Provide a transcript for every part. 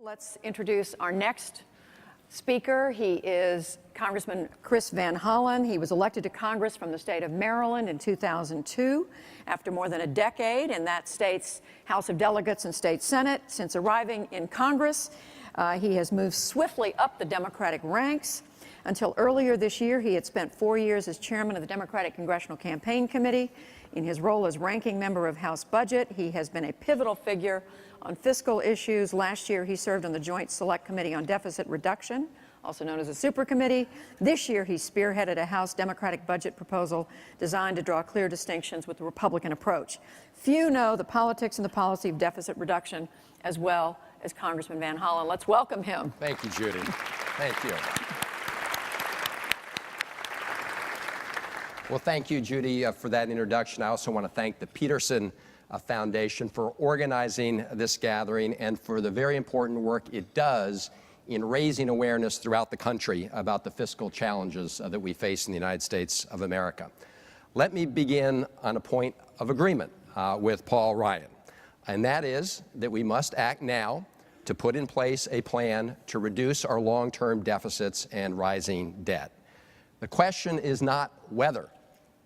Let's introduce our next speaker. He is Congressman Chris Van Hollen. He was elected to Congress from the state of Maryland in 2002 after more than a decade in that state's House of Delegates and state Senate. Since arriving in Congress, he has moved swiftly up the Democratic ranks. Until earlier this year, he had spent 4 years as chairman of the Democratic Congressional Campaign Committee. In his role as ranking member of House Budget, he has been a pivotal figure on fiscal issues. Last year, he served on the Joint Select Committee on Deficit Reduction, also known as a super committee. This year, he spearheaded a House Democratic budget proposal designed to draw clear distinctions with the Republican approach. Few know the politics and the policy of deficit reduction as well as Congressman Van Hollen. Let's welcome him. Thank you, Judy. Thank you. Well, thank you, Judy, for that introduction. I also want to thank the Peterson Foundation for organizing this gathering and for the very important work it does in raising awareness throughout the country about the fiscal challenges that we face in the United States of America. Let me begin on a point of agreement with Paul Ryan, and that is that we must act now to put in place a plan to reduce our long-term deficits and rising debt. The question is not whether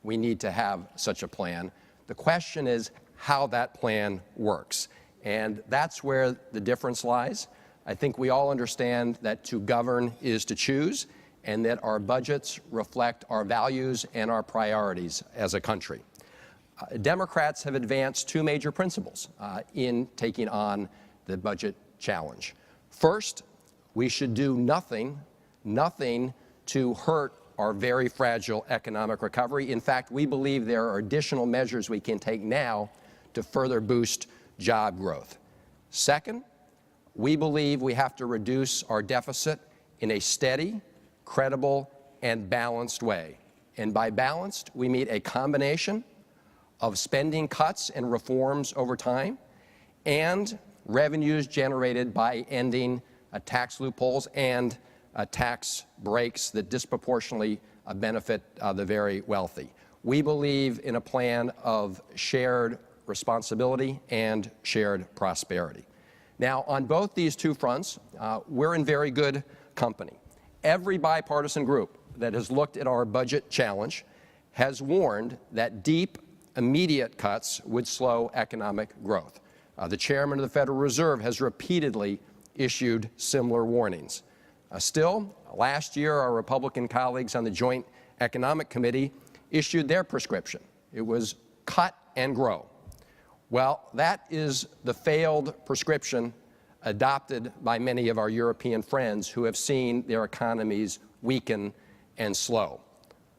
we need to have such a plan. The question is how that plan works. And that's where the difference lies. I think we all understand that to govern is to choose, and that our budgets reflect our values and our priorities as a country. Democrats have advanced two major principles in taking on the budget challenge. First, we should do nothing to hurt our very fragile economic recovery. In fact, we believe there are additional measures we can take now to further boost job growth. Second, we believe we have to reduce our deficit in a steady, credible, and balanced way. And by balanced, we mean a combination of spending cuts and reforms over time and revenues generated by ending tax loopholes and tax breaks that disproportionately benefit the very wealthy. We believe in a plan of shared responsibility and shared prosperity. Now, on both these two fronts, we're in very good company. Every bipartisan group that has looked at our budget challenge has warned that deep, immediate cuts would slow economic growth. The chairman of the Federal Reserve has repeatedly issued similar warnings. Still, last year, our Republican colleagues on the Joint Economic Committee issued their prescription. It was cut and grow. Well, that is the failed prescription adopted by many of our European friends who have seen their economies weaken and slow.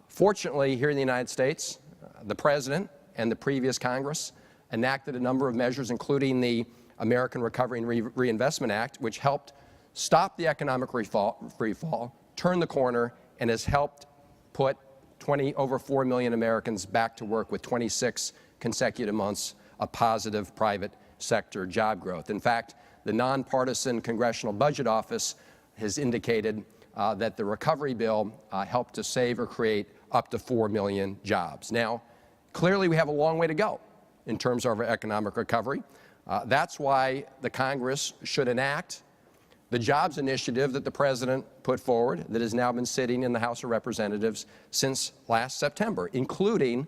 Fortunately, here in the United States, the President and the previous Congress enacted a number of measures, including the American Recovery and Reinvestment Act, which helped stop the economic free fall, turn the corner, and has helped put over 4 million Americans back to work with 26 consecutive months of positive private sector job growth. In fact, the nonpartisan Congressional Budget Office has indicated that the recovery bill helped to save or create up to 4 million jobs. Now, clearly we have a long way to go in terms of our economic recovery. That's why the Congress should enact the jobs initiative that the President put forward that has now been sitting in the House of Representatives since last September, including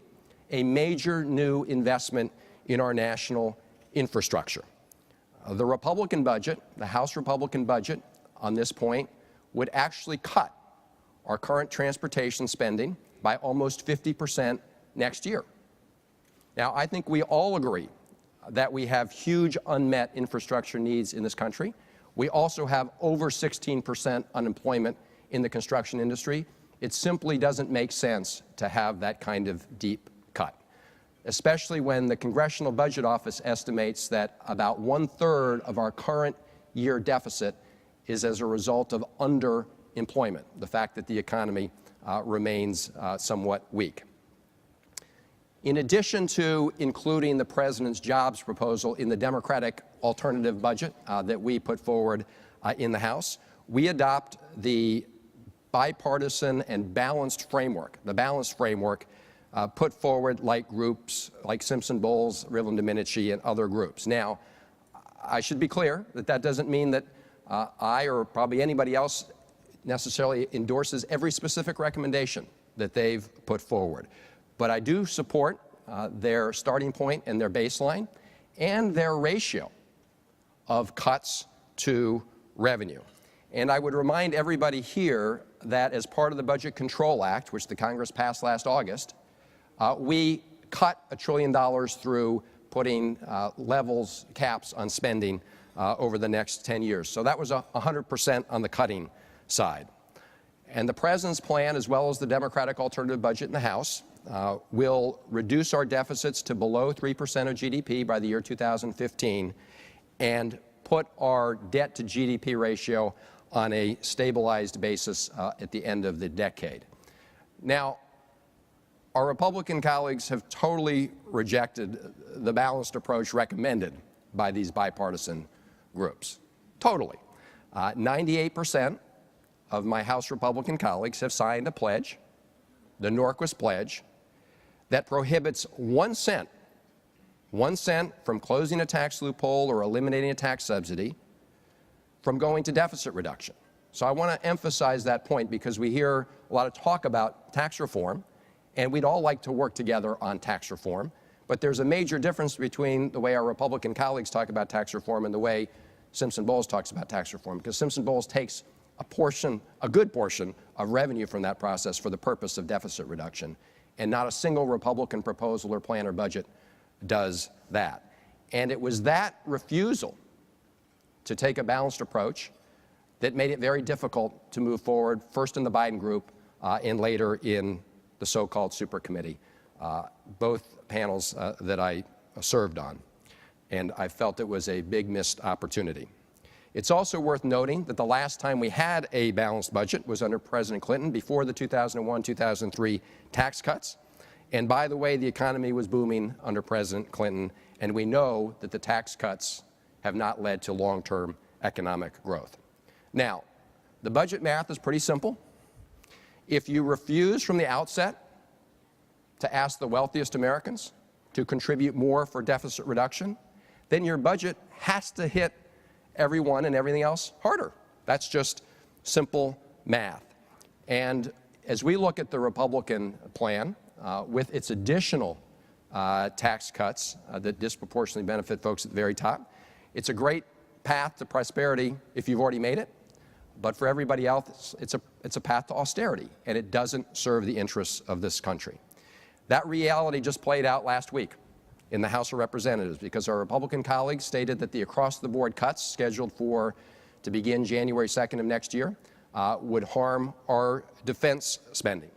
a major new investment in our national infrastructure. The Republican budget, the House Republican budget on this point, would actually cut our current transportation spending by almost 50% next year. Now, I think we all agree that we have huge unmet infrastructure needs in this country. We also have over 16% unemployment in the construction industry. It simply doesn't make sense to have that kind of deep cut, especially when the Congressional Budget Office estimates that about 1/3 of our current year deficit is as a result of underemployment, the fact that the economy remains somewhat weak. In addition to including the President's jobs proposal in the Democratic alternative budget that we put forward in the House, we adopt the bipartisan and balanced framework, put forward like groups like Simpson Bowles, Rivlin Domenici, and other groups. Now, I should be clear that that doesn't mean that I or probably anybody else necessarily endorses every specific recommendation that they've put forward. But I do support their starting point and their baseline and their ratio of cuts to revenue. And I would remind everybody here that as part of the Budget Control Act, which the Congress passed last August, we cut $1 trillion through putting caps on spending over the next 10 years. So that was 100% on the cutting side. And the President's plan, as well as the Democratic alternative budget in the House, will reduce our deficits to below 3% of GDP by the year 2015 and put our debt to GDP ratio on a stabilized basis at the end of the decade. Now, our Republican colleagues have totally rejected the balanced approach recommended by these bipartisan groups. Totally. 98% of my House Republican colleagues have signed a pledge, the Norquist Pledge, that prohibits 1 cent from closing a tax loophole or eliminating a tax subsidy from going to deficit reduction. So I want to emphasize that point because we hear a lot of talk about tax reform, and we'd all like to work together on tax reform. But there's a major difference between the way our Republican colleagues talk about tax reform and the way Simpson-Bowles talks about tax reform, because Simpson-Bowles takes a good portion of revenue from that process for the purpose of deficit reduction, and not a single Republican proposal or plan or budget does that. And it was that refusal to take a balanced approach that made it very difficult to move forward, first in the Biden group and later in the so-called super committee, both panels that I served on. And I felt it was a big missed opportunity. It's also worth noting that the last time we had a balanced budget was under President Clinton before the 2001-2003 tax cuts. And by the way, the economy was booming under President Clinton, and we know that the tax cuts have not led to long-term economic growth. Now, the budget math is pretty simple. If you refuse from the outset to ask the wealthiest Americans to contribute more for deficit reduction, then your budget has to hit everyone and everything else harder. That's just simple math. And as we look at the Republican plan, with its additional tax cuts that disproportionately benefit folks at the very top, it's a great path to prosperity if you've already made it. But for everybody else, it's a path to austerity, and it doesn't serve the interests of this country. That reality just played out last week in the House of Representatives, because our Republican colleagues stated that the across-the-board cuts scheduled to begin January 2nd of next year would harm our defense spending.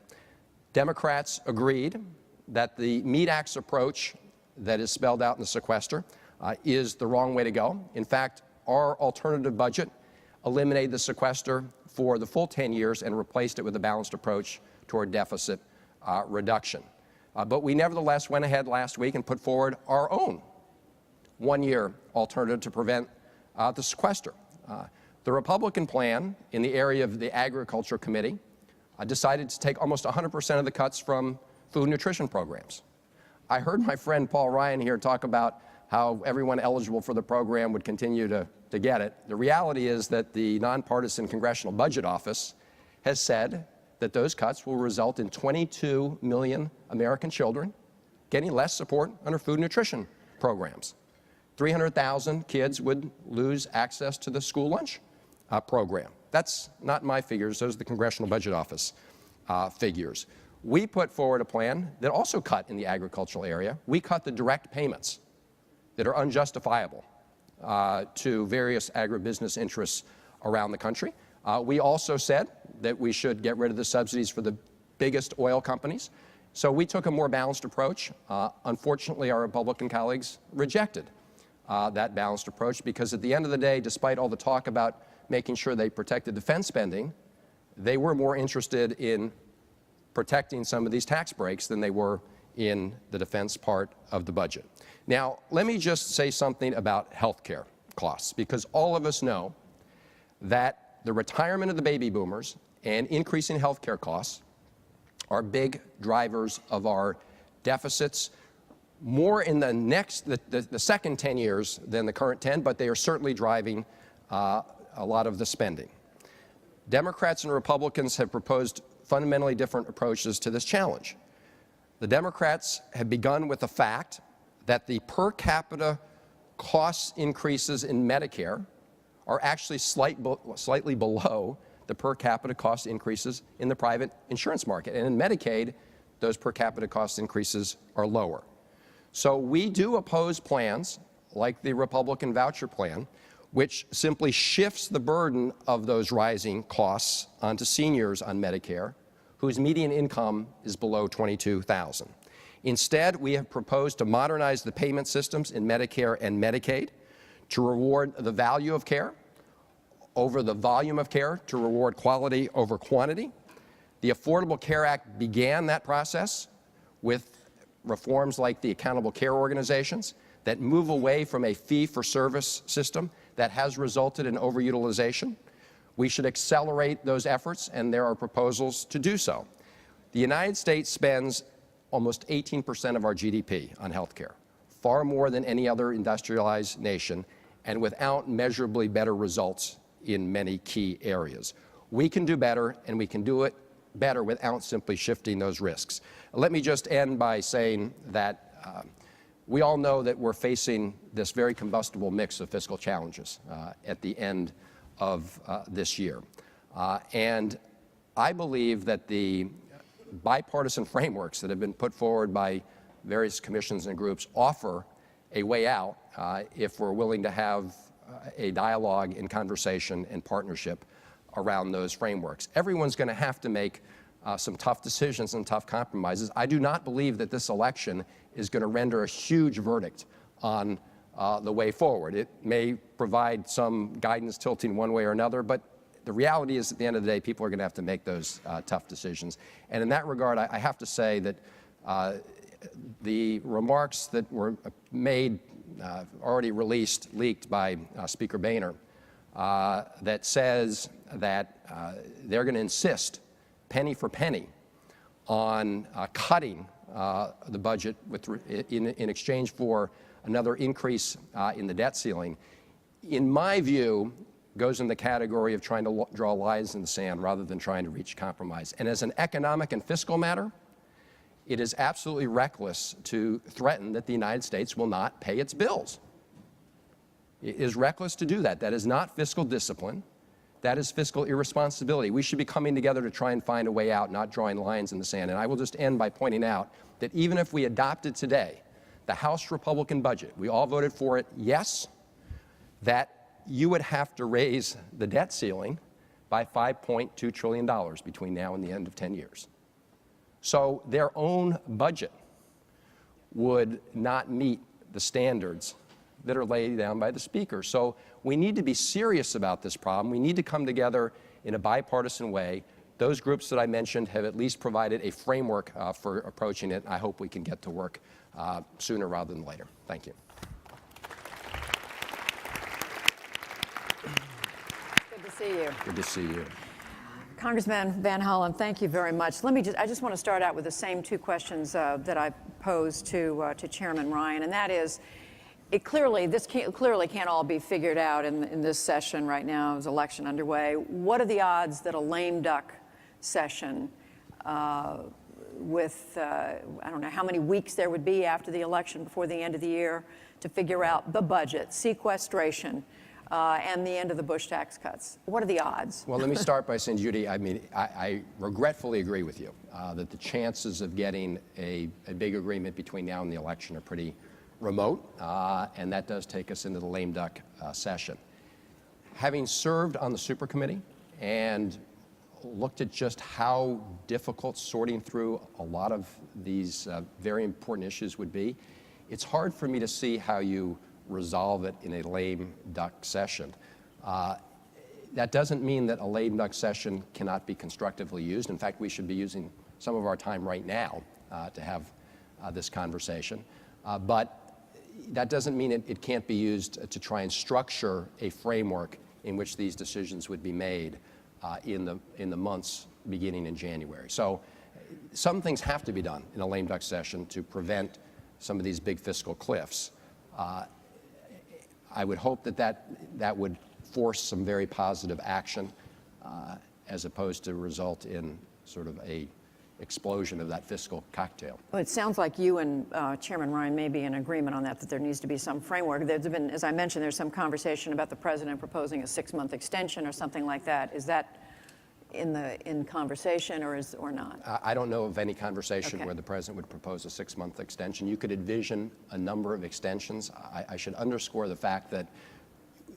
Democrats agreed that the Meat Act's approach that is spelled out in the sequester is the wrong way to go. In fact, our alternative budget eliminated the sequester for the full 10 years and replaced it with a balanced approach toward deficit reduction. But we nevertheless went ahead last week and put forward our own one-year alternative to prevent the sequester. The Republican plan in the area of the Agriculture Committee decided to take almost 100% of the cuts from food nutrition programs. I heard my friend Paul Ryan here talk about how everyone eligible for the program would continue to get it. The reality is that the nonpartisan Congressional Budget Office has said that those cuts will result in 22 million American children getting less support under food nutrition programs. 300,000 kids would lose access to the school lunch program. That's not my figures, those are the Congressional Budget Office figures. We put forward a plan that also cut in the agricultural area. We cut the direct payments that are unjustifiable to various agribusiness interests around the country. We also said that we should get rid of the subsidies for the biggest oil companies. So we took a more balanced approach. Unfortunately, our Republican colleagues rejected that balanced approach because at the end of the day, despite all the talk about making sure they protected defense spending, they were more interested in protecting some of these tax breaks than they were in the defense part of the budget. Now, let me just say something about health care costs, because all of us know that the retirement of the baby boomers and increasing health care costs are big drivers of our deficits, more in the second 10 years than the current 10, but they are certainly driving a lot of the spending. Democrats and Republicans have proposed fundamentally different approaches to this challenge. The Democrats have begun with the fact that the per capita cost increases in Medicare are actually slightly below the per capita cost increases in the private insurance market. And in Medicaid, those per capita cost increases are lower. So we do oppose plans like the Republican voucher plan, which simply shifts the burden of those rising costs onto seniors on Medicare, whose median income is below $22,000. Instead, we have proposed to modernize the payment systems in Medicare and Medicaid to reward the value of care over the volume of care, to reward quality over quantity. The Affordable Care Act began that process with reforms like the accountable care organizations that move away from a fee-for-service system that has resulted in overutilization. We should accelerate those efforts, and there are proposals to do so. The United States spends almost 18% of our GDP on health care, far more than any other industrialized nation, and without measurably better results in many key areas. We can do better, and we can do it better without simply shifting those risks. Let me just end by saying that we all know that we're facing this very combustible mix of fiscal challenges at the end of this year. And I believe that the bipartisan frameworks that have been put forward by various commissions and groups offer a way out if we're willing to have a dialogue and conversation and partnership around those frameworks. Everyone's going to have to make some tough decisions and tough compromises. I do not believe that this election is going to render a huge verdict on the way forward. It may provide some guidance tilting one way or another, but the reality is at the end of the day, people are going to have to make those tough decisions. And in that regard, I have to say that the remarks that were made, already leaked by Speaker Boehner, that says that they're going to insist penny for penny on cutting the budget in exchange for another increase in the debt ceiling, in my view, goes in the category of trying to draw lines in the sand rather than trying to reach compromise. And as an economic and fiscal matter, it is absolutely reckless to threaten that the United States will not pay its bills. It is reckless to do that. That is not fiscal discipline. That is fiscal irresponsibility. We should be coming together to try and find a way out, not drawing lines in the sand. And I will just end by pointing out that even if we adopted today the House Republican budget, we all voted for it, yes, that you would have to raise the debt ceiling by $5.2 trillion between now and the end of 10 years. So their own budget would not meet the standards that are laid down by the Speaker. So we need to be serious about this problem. We need to come together in a bipartisan way. Those groups that I mentioned have at least provided a framework for approaching it. I hope we can get to work sooner rather than later. Thank you. Good to see you. Good to see you. Congressman Van Hollen, thank you very much. I just want to start out with the same two questions that I posed to Chairman Ryan, and that is, this clearly can't all be figured out in this session right now. There's election underway. What are the odds that a lame duck session with, I don't know how many weeks there would be after the election before the end of the year to figure out the budget, sequestration, and the end of the Bush tax cuts? What are the odds? Well, let me start by saying, Judy, I regretfully agree with you that the chances of getting a big agreement between now and the election are pretty remote, and that does take us into the lame duck session. Having served on the super committee and looked at just how difficult sorting through a lot of these very important issues would be, it's hard for me to see how you resolve it in a lame duck session. That doesn't mean that a lame duck session cannot be constructively used. In fact, we should be using some of our time right now to have this conversation. But that doesn't mean it can't be used to try and structure a framework in which these decisions would be made in the months beginning in January. So some things have to be done in a lame duck session to prevent some of these big fiscal cliffs. I would hope that would force some very positive action as opposed to result in sort of a explosion of that fiscal cocktail. Well, it sounds like you and Chairman Ryan may be in agreement on that there needs to be some framework. There's been, as I mentioned, there's some conversation about the president proposing a 6-month extension or something like that. Is that in conversation or not? I don't know of any conversation Okay. where the president would propose a 6-month extension. You could envision a number of extensions. I should underscore the fact that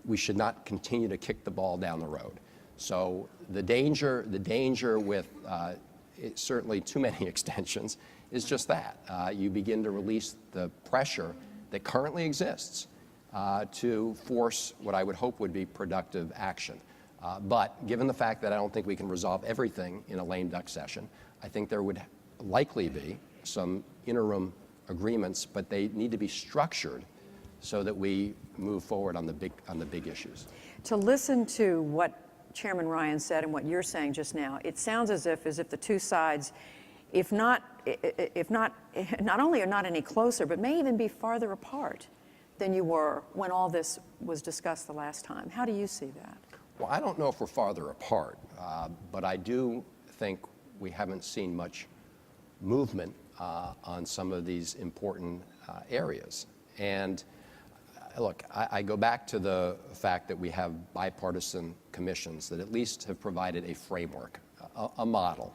we should not continue to kick the ball down the road. So the danger with certainly too many extensions is just that. You begin to release the pressure that currently exists to force what I would hope would be productive action. But given the fact that I don't think we can resolve everything in a lame duck session, I think there would likely be some interim agreements, but they need to be structured so that we move forward on the big issues. To listen to what Chairman Ryan said and what you're saying just now, it sounds as if the two sides, not only are not any closer, but may even be farther apart than you were when all this was discussed the last time. How do you see that? Well, I don't know if we're farther apart, but I do think we haven't seen much movement on some of these important areas. And look, I go back to the fact that we have bipartisan commissions that at least have provided a framework, a model.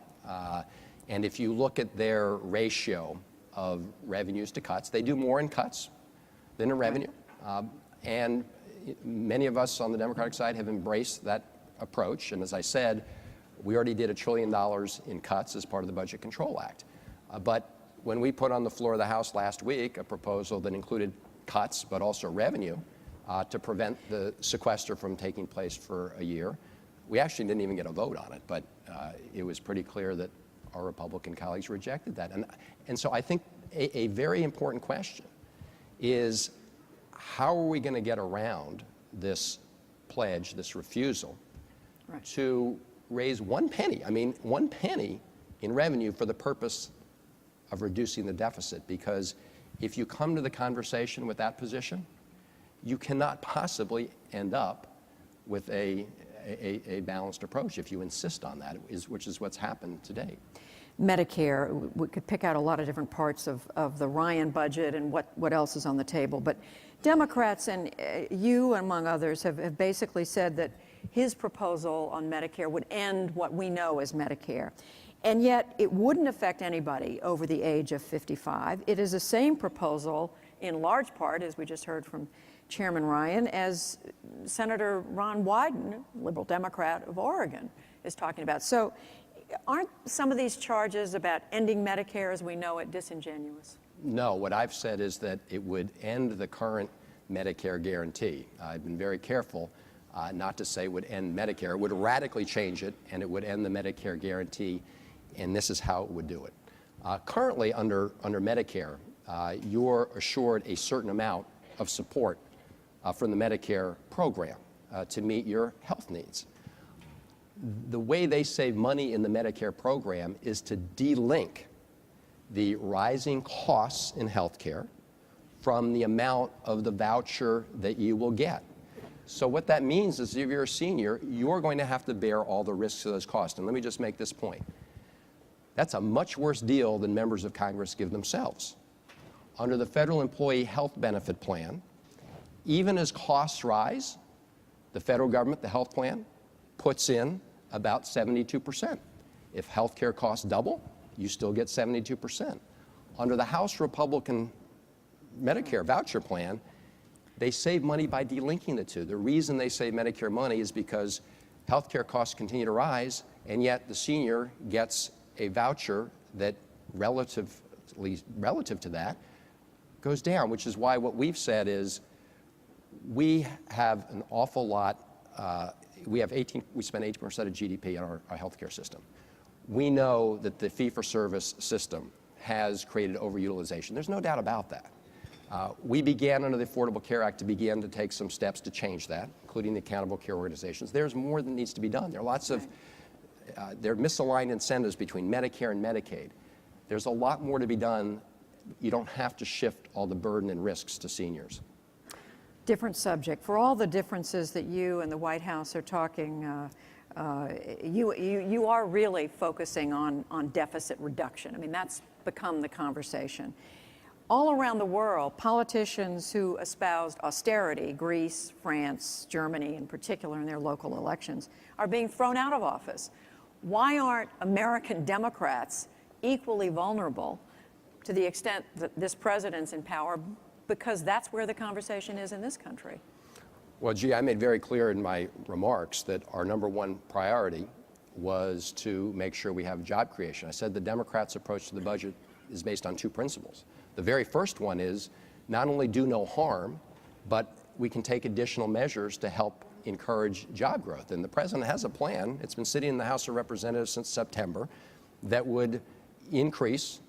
And if you look at their ratio of revenues to cuts, they do more in cuts than in revenue. And many of us on the Democratic side have embraced that approach. And as I said, we already did $1 trillion in cuts as part of the Budget Control Act. But when we put on the floor of the House last week a proposal that included cuts but also revenue to prevent the sequester from taking place for a year, we actually didn't even get a vote on it, but it was pretty clear that our Republican colleagues rejected that. And so I think a very important question is, how are we going to get around this pledge, this refusal, Right. to raise 1 penny, I mean 1 penny in revenue for the purpose of reducing the deficit? Because if you come to the conversation with that position, you cannot possibly end up with a balanced approach if you insist on that, which is what's happened today. Medicare, we could pick out a lot of different parts of the Ryan budget and what else is on the table. But Democrats and you, among others, have basically said that his proposal on Medicare would end what we know as Medicare. And yet it wouldn't affect anybody over the age of 55. It is the same proposal in large part, as we just heard from Chairman Ryan, as Senator Ron Wyden, liberal Democrat of Oregon, is talking about. So aren't some of these charges about ending Medicare as we know it disingenuous? No, what I've said is that it would end the current Medicare guarantee. I've been very careful not to say it would end Medicare. It would radically change it, and it would end the Medicare guarantee, and this is how it would do it. Currently, under Medicare, you're assured a certain amount of support from the Medicare program to meet your health needs. The way they save money in the Medicare program is to delink the rising costs in health care from the amount of the voucher that you will get. So what that means is if you're a senior, you're going to have to bear all the risks of those costs. And let me just make this point. That's a much worse deal than members of Congress give themselves. Under the Federal Employee Health Benefit Plan, even as costs rise, the federal government, the health plan, puts in about 72%. If health care costs double, you still get 72%. Under the House Republican Medicare voucher plan, they save money by delinking the two. The reason they save Medicare money is because health care costs continue to rise, and yet the senior gets a voucher that relative to that goes down, which is why what we've said is we have an awful lot, we spend 18% of GDP on our healthcare system. We know that the fee-for-service system has created overutilization. There's no doubt about that. We began under the Affordable Care Act to take some steps to change that, including the accountable care organizations. There's more that needs to be done. There are lots of there are misaligned incentives between Medicare and Medicaid. There's a lot more to be done. You don't have to shift all the burden and risks to seniors. Different subject. For all the differences that you and the White House are talking, you are really focusing on deficit reduction. I mean, that's become the conversation. All around the world, politicians who espoused austerity, Greece, France, Germany in particular in their local elections, are being thrown out of office. Why aren't American Democrats equally vulnerable to the extent that this president's in power? Because that's where the conversation is in this country. Well, gee, I made very clear in my remarks that our number one priority was to make sure we have job creation. I said the Democrats' approach to the budget is based on two principles. The very first one is not only do no harm, but we can take additional measures to help encourage job growth. And the president has a plan. It's been sitting in the House of Representatives since September that would increase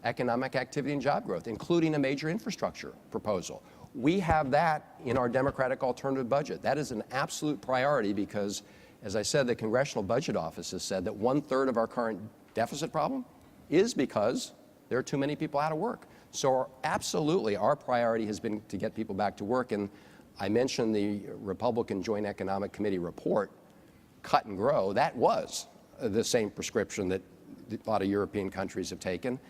economic activity and job growth, including a major infrastructure proposal. We have that in our Democratic alternative budget. That is an absolute priority because, as I said, the Congressional Budget Office has said that 1/3 of our current deficit problem is because there are too many people out of work. So absolutely, our priority has been to get people back to work. And I mentioned the Republican Joint Economic Committee report, Cut and Grow. That was the same prescription that a lot of European countries have taken.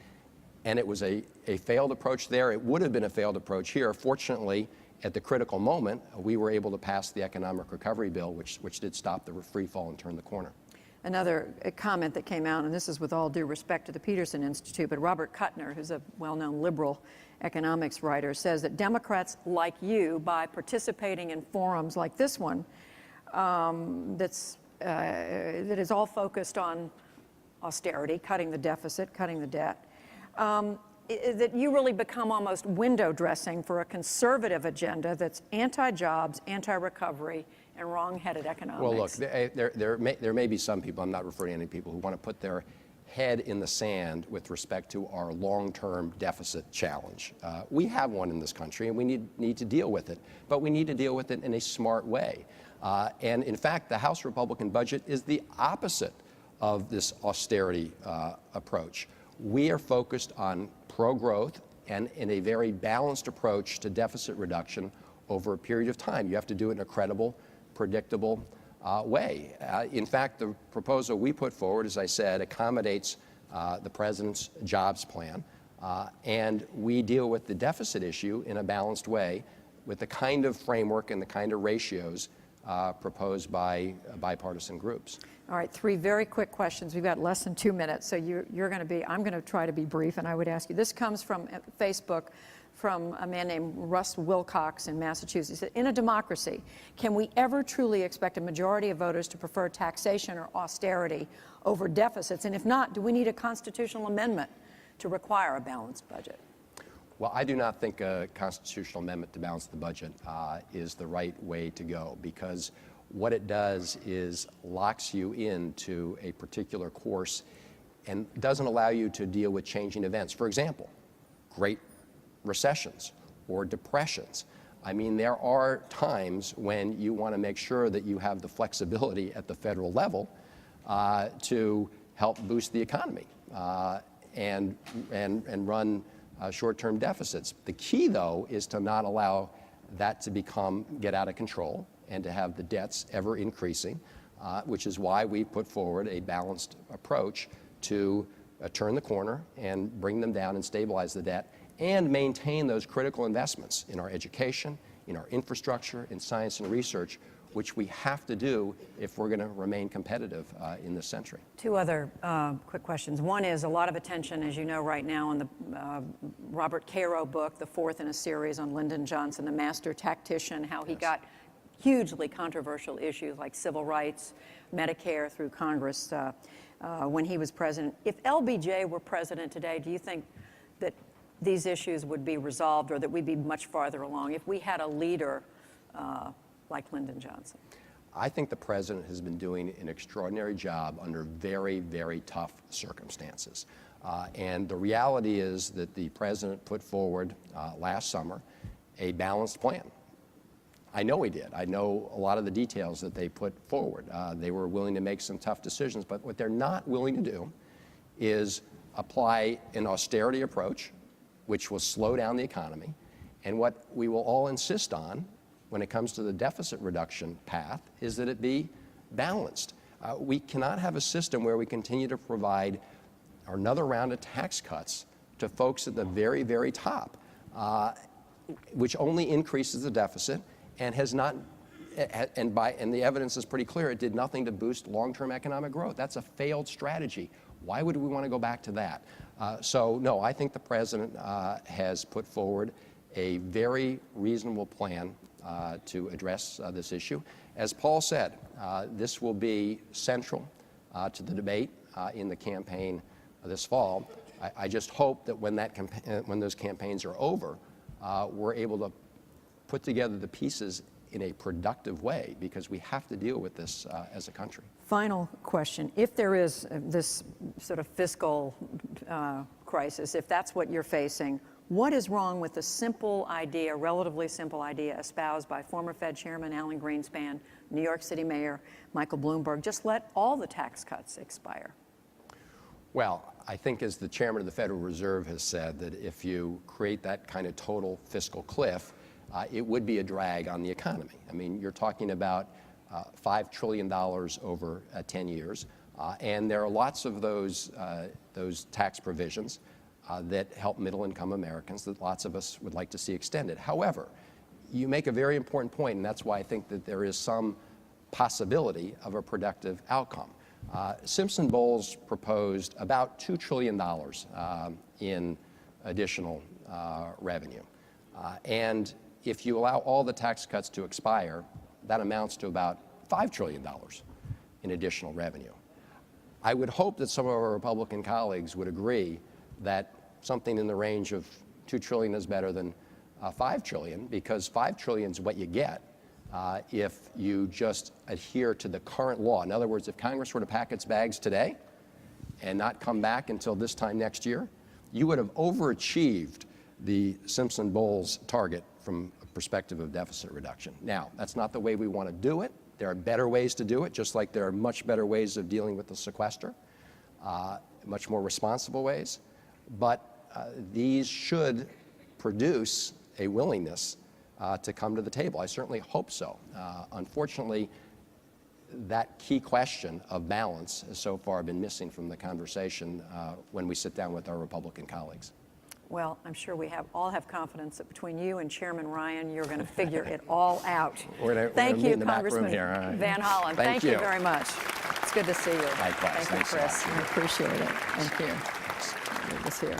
And it was a failed approach there. It would have been a failed approach here. Fortunately, at the critical moment, we were able to pass the economic recovery bill, which did stop the free fall and turn the corner. Another comment that came out, and this is with all due respect to the Peterson Institute, but Robert Kuttner, who's a well-known liberal economics writer, says that Democrats like you, by participating in forums like this one, that is all focused on austerity, cutting the deficit, cutting the debt, that you really become almost window dressing for a conservative agenda that's anti-jobs, anti-recovery, and wrong-headed economics. Well, look, there may be some people, I'm not referring to any people, who want to put their head in the sand with respect to our long-term deficit challenge. We have one in this country, and we need to deal with it, but we need to deal with it in a smart way. And in fact, the House Republican budget is the opposite of this austerity approach. We are focused on pro-growth and in a very balanced approach to deficit reduction over a period of time. You have to do it in a credible, predictable way. In fact, the proposal we put forward, as I said, accommodates the president's jobs plan, and we deal with the deficit issue in a balanced way with the kind of framework and the kind of ratios proposed by bipartisan groups. All right, 3 very quick questions. We've got less than 2 minutes, so I'm going to try to be brief, and I would ask you. This comes from Facebook, from a man named Russ Wilcox in Massachusetts. He said, in a democracy, can we ever truly expect a majority of voters to prefer taxation or austerity over deficits? And if not, do we need a constitutional amendment to require a balanced budget? Well, I do not think a constitutional amendment to balance the budget is the right way to go, because what it does is locks you into a particular course and doesn't allow you to deal with changing events. For example, great recessions or depressions. I mean, there are times when you want to make sure that you have the flexibility at the federal level to help boost the economy and run short-term deficits. The key, though, is to not allow that to get out of control and to have the debts ever increasing, which is why we put forward a balanced approach to turn the corner and bring them down and stabilize the debt and maintain those critical investments in our education, in our infrastructure, in science and research, which we have to do if we're going to remain competitive in this century. 2 other quick questions. One is a lot of attention, as you know, right now on the Robert Caro book, the 4th in a series on Lyndon Johnson, the master tactician, how he got hugely controversial issues like civil rights, Medicare through Congress when he was president. If LBJ were president today, do you think that these issues would be resolved or that we'd be much farther along if we had a leader like Lyndon Johnson? I think the president has been doing an extraordinary job under very, very tough circumstances. And the reality is that the president put forward last summer a balanced plan. I know he did. I know a lot of the details that they put forward. They were willing to make some tough decisions, but what they're not willing to do is apply an austerity approach, which will slow down the economy. And what we will all insist on when it comes to the deficit reduction path is that it be balanced. We cannot have a system where we continue to provide another round of tax cuts to folks at the very, very top, which only increases the deficit and has not, and the evidence is pretty clear, it did nothing to boost long-term economic growth. That's a failed strategy. Why would we want to go back to that? So no, I think the president has put forward a very reasonable plan to address this issue. As Paul said, this will be central to the debate in the campaign this fall. I just hope that when those campaigns are over, we're able to put together the pieces in a productive way, because we have to deal with this as a country. Final question. If there is this sort of fiscal crisis, if that's what you're facing, what is wrong with the simple idea, relatively simple idea, espoused by former Fed Chairman Alan Greenspan, New York City Mayor Michael Bloomberg, just let all the tax cuts expire? Well, I think, as the chairman of the Federal Reserve has said, that if you create that kind of total fiscal cliff, it would be a drag on the economy. I mean, you're talking about $5 trillion over 10 years, and there are lots of those tax provisions that help middle-income Americans that lots of us would like to see extended. However, you make a very important point, and that's why I think that there is some possibility of a productive outcome. Simpson-Bowles proposed about $2 trillion in additional revenue. And if you allow all the tax cuts to expire, that amounts to about $5 trillion in additional revenue. I would hope that some of our Republican colleagues would agree that something in the range of $2 trillion is better than $5 trillion, because $5 trillion is what you get if you just adhere to the current law. In other words, if Congress were to pack its bags today and not come back until this time next year, you would have overachieved the Simpson-Bowles target from a perspective of deficit reduction. Now, that's not the way we want to do it. There are better ways to do it, just like there are much better ways of dealing with the sequester, much more responsible ways. But these should produce a willingness to come to the table. I certainly hope so. Unfortunately, that key question of balance has so far been missing from the conversation when we sit down with our Republican colleagues. Well, I'm sure we all have confidence that between you and Chairman Ryan, you're going to figure it all out. Thank you, Congressman Van Hollen. Thank you very much. It's good to see you. Likewise. Thank you, Chris. I appreciate it. Thank you. Good to see you.